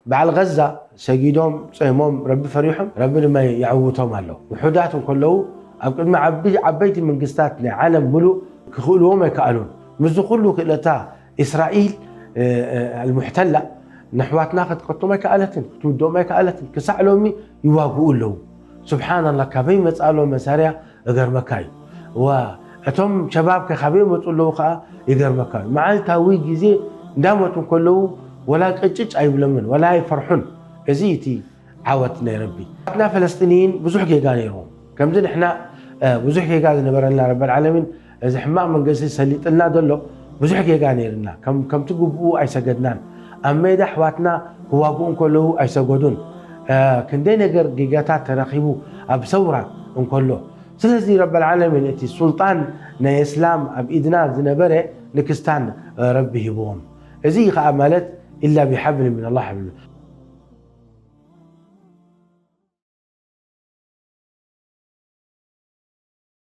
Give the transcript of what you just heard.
بعل غزة سجيدهم صيمهم ربي فريحهم ربي لما يعوتهم هلو وحداتهم كله قد ما عبيت من قستاتنا عالم ملو كخلوهم يكالون مش كله كلتا إسرائيل المحتلة نحواتنا قد قطوا ما كالتن تودوا ما كالتن كسعلهم يواجهوا له سبحان الله كبي مسألهم مساريا غير مكاي وأتم شباب كخبي مسألوا خا غير مكاي مع التاوي جزء دامتهم كله ولا قجج أي بلمن ولا يفرحون زيتي عوتنا يا ربي احنا فلسطينيين بزح جيجانيهم كم زين احنا بزح جيجان نبرنا رب العالمين اذا حمام من قصي سليط لنا دلو بزح جيجانيرنا كم تجبوا اي سجدنان اما اذا حواتنا هواقون كله اي سجدون كندي نجر جيجاتات تراخيبو ابصوره ان كله سلازي رب العالمين اتي سلطان نا اسلام اب ايدنا زنبره لكستان ربي يبوهم زي قاملت إلا بحبل من الله حبل